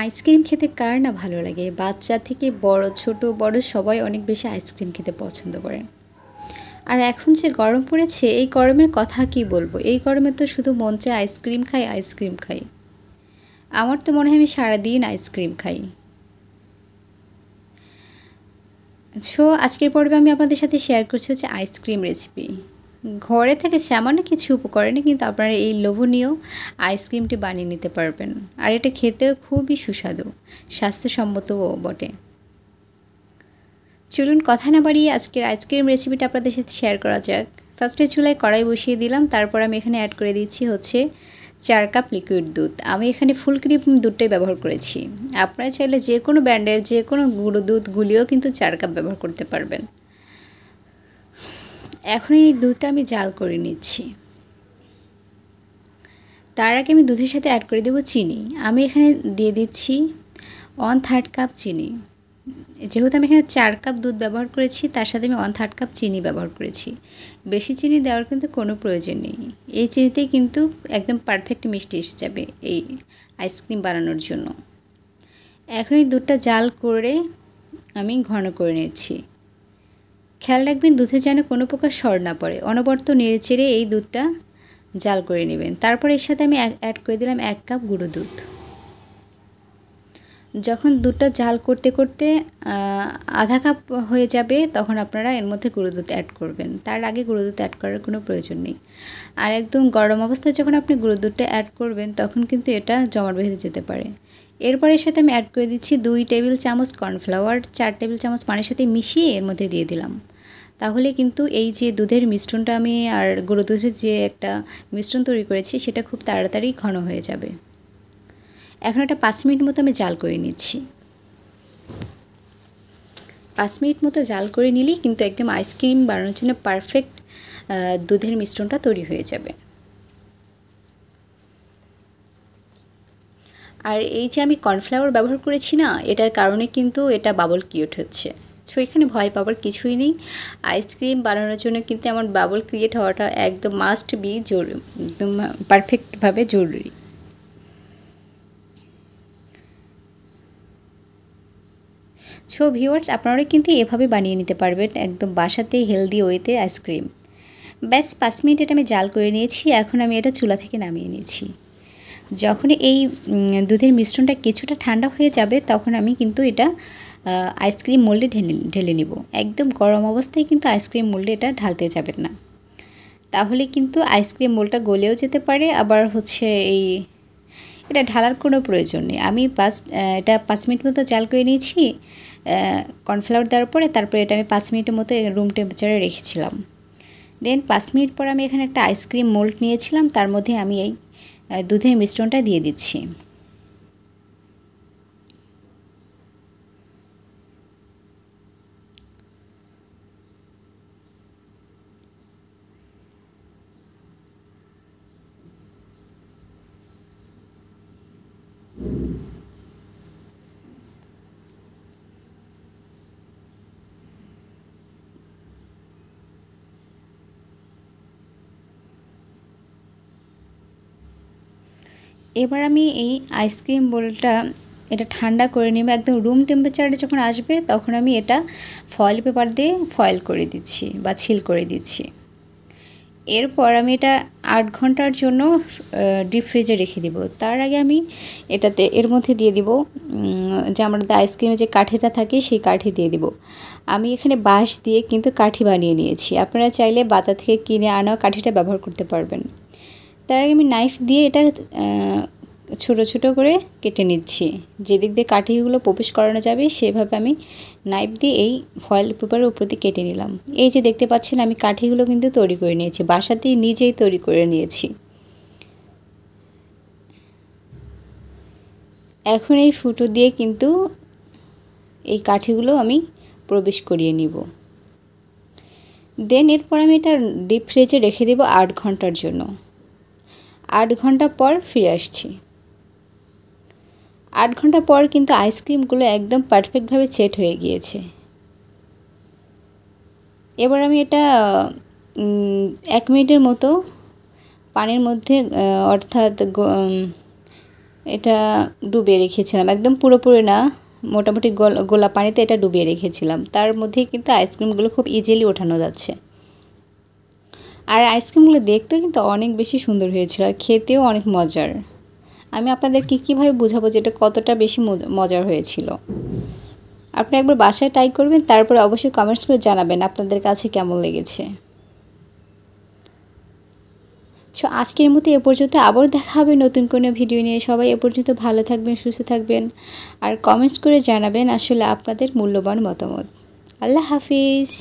Ice cream খেতে কার না ভালো লাগে? বাচ্চা থেকে বড়, ছোট বড় সবাই অনেক বেশি আইসক্রিম খেতে পছন্দ করেন। আর এখন যে গরম পড়েছে, এই গরমের কথা কি বলবো? এই গরমে তো শুধু মন চায় আইসক্রিম খাই, আইসক্রিম খাই। আমার তো মনে হয় আমি সারাদিন আইসক্রিম খাই। আজকের পর্বে আমি আপনাদের সাথে শেয়ার করছি হচ্ছে আইসক্রিম রেসিপি। ঘরে থেকে সামান্য কিছু উপকরণে কিন্তু আপনারা এই লোভনীয় আইসক্রিমটি বানিয়ে নিতে পারবেন। আর এটা খেতেও খুবই সুস্বাদু, স্বাস্থ্যসম্মতও বটে। চলুন কথা না বাড়িয়ে আজকের আইসক্রিম রেসিপিটা আপনাদের সাথে শেয়ার করা যাক। ফার্স্টে চুলায় কড়াই বসিয়ে দিলাম, তারপর আমি এখানে অ্যাড করে দিচ্ছি হচ্ছে 4 কাপ লিকুইড দুধ। আমি এখানে ফুল ক্রিম দুধটাই ব্যবহার করেছি। আপনারা চাইলে যে কোনো ব্র্যান্ডের যে কোনো গুঁড়ো দুধ গুলিও কিন্তু 4 কাপ ব্যবহার করতে পারবেন। এখন এই দুধটা আমি জাল করে নিচ্ছি। তার আগে আমি দুধের সাথে অ্যাড করে দেবো চিনি। আমি এখানে দিয়ে দিচ্ছি 1/3 কাপ চিনি। যেহেতু আমি এখানে 4 কাপ দুধ ব্যবহার করেছি, তার সাথে আমি 1/3 কাপ চিনি ব্যবহার করেছি। বেশি চিনি দেওয়ার কিন্তু কোনো প্রয়োজন নেই। এই চিনিতেই কিন্তু একদম পারফেক্ট মিষ্টি এসে যাবে এই আইসক্রিম বানানোর জন্য। এখন এই দুধটা জাল করে আমি ঘন করে নিচ্ছি। খেয়াল রাখবেন দুধে যেন কোনো প্রকার সর না পড়ে। অনবরত নেড়েচেড়ে এই দুধটা জাল করে নেবেন। তারপর এর সাথে আমি অ্যাড করে দিলাম 1 কাপ গুঁড়ো দুধ। যখন দুধটা জাল করতে করতে আধা কাপ হয়ে যাবে, তখন আপনারা এর মধ্যে গুঁড়ো দুধ অ্যাড করবেন। তার আগে গুঁড়ো দুধ অ্যাড করার কোনো প্রয়োজন নেই। আর একদম গরম অবস্থায় যখন আপনি গুঁড়ো দুধটা অ্যাড করবেন, তখন কিন্তু এটা জমাট বেঁধে যেতে পারে। এরপর এর সাথে আমি অ্যাড করে দিচ্ছি 2 টেবিল চামচ কর্নফ্লাওয়ার, 4 টেবিল চামচ পানির সাথে মিশিয়ে এর মধ্যে দিয়ে দিলাম। তাহলে কিন্তু এই যে দুধের মিশ্রণটা আমি আর গুঁড়ো দুধের যে একটা মিশ্রণ তৈরি করেছি, সেটা খুব তাড়াতাড়ি ঘন হয়ে যাবে। এখন এটা 5 মিনিট মতো আমি জাল করে নিচ্ছি। 5 মিনিট মতো জাল করে নিলেই কিন্তু একদম আইসক্রিম বানানোর জন্য পারফেক্ট দুধের মিশ্রণটা তৈরি হয়ে যাবে। আর এই যে আমি কর্নফ্লাওয়ার ব্যবহার করেছি না, এটার কারণে কিন্তু এটা বাবল ক্রিয়েট হচ্ছে। এখানে ভয় পাবার কিছুই নেই। আইসক্রিম বানানোর জন্য কিন্তু এমন বাবল ক্রিয়েট হওয়াটা একদম মাস্ট বি, একদম পারফেক্টভাবে জরুরি। ভিউয়ার্স, আপনারা কিন্তু এভাবে বানিয়ে নিতে পারবেন একদম বাসাতেই হেলদি ওয়েতে আইসক্রিম। ব্যাস 5 মিনিট এটা আমি জাল করে নিয়েছি। এখন আমি এটা চুলা থেকে নামিয়ে নিয়েছি। যখন এই দুধের মিশ্রণটা কিছুটা ঠান্ডা হয়ে যাবে, তখন আমি কিন্তু এটা আইসক্রিম মোল্ডে ঢেলে নিব। একদম গরম অবস্থায় কিন্তু আইসক্রিম মোল্ডে এটা ঢালতে যাবেন না, তাহলে কিন্তু আইসক্রিম মোল্ডটা গলেও যেতে পারে। আবার হচ্ছে এটা ঢালার কোনো প্রয়োজন নেই। আমি এটা 5 মিনিট মতো জাল করে নিয়েছি কর্নফ্লাওয়ার দেওয়ার পরে। তারপরে এটা আমি 5 মিনিটের মতো রুম টেম্পারেচারে রেখেছিলাম। দেন 5 মিনিট পর আমি এখানে একটা আইসক্রিম মোল্ড নিয়েছিলাম, তার মধ্যে আমি এই দুধের মিশ্রণটা দিয়ে দিচ্ছি। এবার আমি এই আইসক্রিম বোলটা এটা ঠান্ডা করে নেব। একদম রুম টেম্পারেচারে যখন আসবে, তখন আমি এটা ফয়েল পেপার দিয়ে ফয়েল করে দিচ্ছি বা সিল করে দিচ্ছি। এরপর আমি এটা 8 ঘন্টার জন্য ডিপ ফ্রিজে রেখে দিব। তার আগে আমি এর মধ্যে দিয়ে দিব যে আমাদের আইসক্রিমে যে কাঠিটা থাকে, সেই কাঠি দিয়ে দিব। আমি এখানে বাঁশ দিয়ে কিন্তু কাঠি বানিয়ে নিয়েছি। আপনারা চাইলে বাজার থেকে কিনে আনা কাঠিটা ব্যবহার করতে পারবেন। তার আগে আমি নাইফ দিয়ে এটা ছোট ছোট করে কেটে নিচ্ছি। যেদিক দিয়ে কাঠিগুলো প্রবেশ করানো যাবে, সেভাবে আমি নাইফ দিয়ে এই ফয়েল পেপারের উপর দিয়ে কেটে নিলাম। এই যে দেখতে পাচ্ছেন, আমি কাঠিগুলো কিন্তু তৈরি করে নিয়েছি, বাসাতেই নিজেই তৈরি করে নিয়েছি। এখন এই ফুটো দিয়ে কিন্তু এই কাঠিগুলো আমি প্রবেশ করিয়ে নিব। দেন এরপর আমি এটা ডিপ ফ্রিজে রেখে দেব 8 ঘন্টার জন্য। 8 ঘন্টা পর ফিরে আসছি। 8 ঘন্টা পর কিন্তু আইসক্রিমগুলো একদম পারফেক্টভাবে সেট হয়ে গিয়েছে। এবার আমি এটা 1 মিনিটের মতো পানির মধ্যে, অর্থাৎ এটা ডুবিয়ে রেখেছিলাম, একদম পুরোপুরি না, মোটামুটি গোলা পানিতে এটা ডুবিয়ে রেখেছিলাম। তার মধ্যেই কিন্তু আইসক্রিমগুলো খুব ইজিলি ওঠানো যাচ্ছে। আর আইসক্রিমগুলো দেখতেও কিন্তু অনেক বেশি সুন্দর হয়েছিল আর খেতেও অনেক মজার। আমি আপনাদেরকে কীভাবে বোঝাবো যে এটা কতটা বেশি মজার হয়েছিল। আপনি একবার বাসায় ট্রাই করবেন, তারপরে অবশ্যই কমেন্টস করে জানাবেন আপনাদের কাছে কেমন লেগেছে। সো আজকের মতো এ পর্যন্ত, আবার দেখা হবে নতুন কোনো ভিডিও নিয়ে। সবাই এ পর্যন্ত ভালো থাকবেন, সুস্থ থাকবেন আর কমেন্টস করে জানাবেন আসলে আপনাদের মূল্যবান মতামত। আল্লাহ হাফিজ।